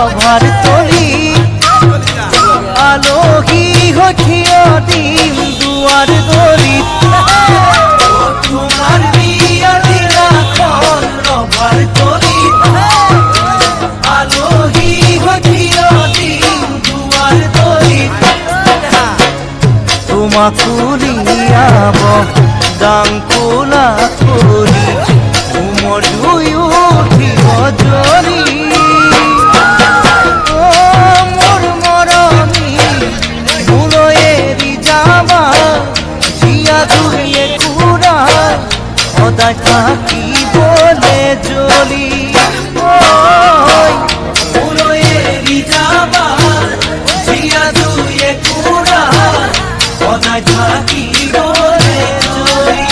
ৰভাৰ তলি আলহী হৈ থিয় দিম দুৱাৰ দলিত তোমাৰ বিয়া দিনাখন ৰভাৰ তলিত আলহী হৈ থিয় দিম দুৱাৰ দলিত তোমাক উলিয়াব ডাংকুলা খুলি উমৰ দুয়ো উঠিব জ্বলি মোৰ মৰমী মোলৈ এৰি যাবা জীয়া জুয়ে কুৰা সদায় থাকিবলে জ্বলি মোলৈ এৰি যাবা জীয়া জুয়ে কুৰা সদায় থাকিবলে জ্বলি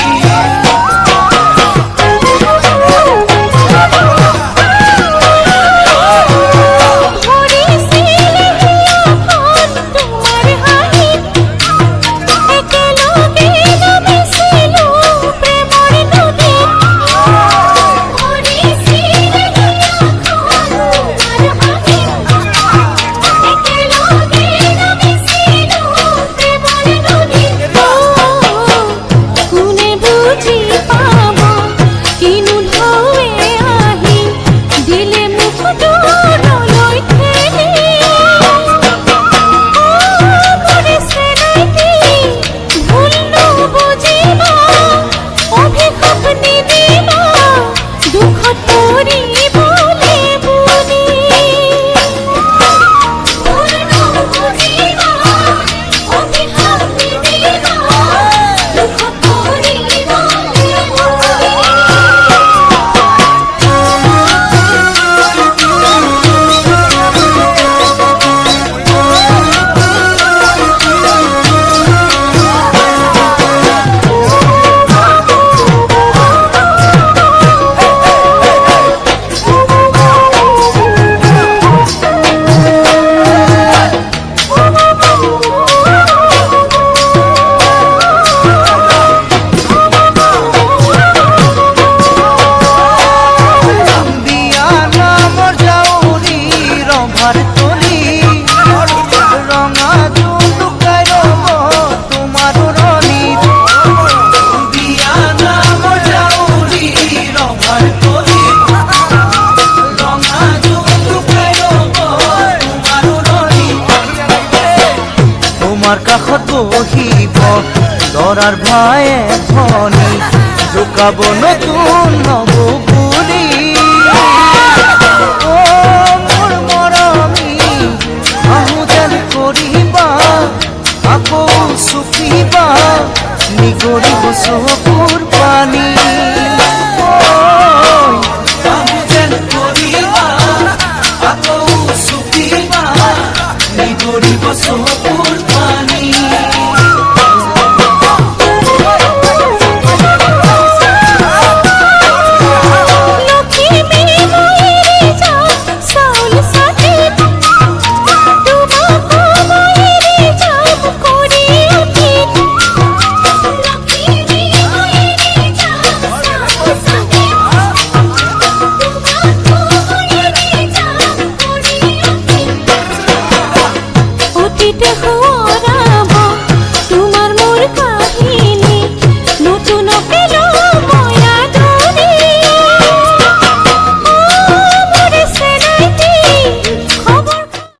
তোমাৰ কাষত বহিব লৰাৰ ভায়ে ধনী জোকাব নতুন নব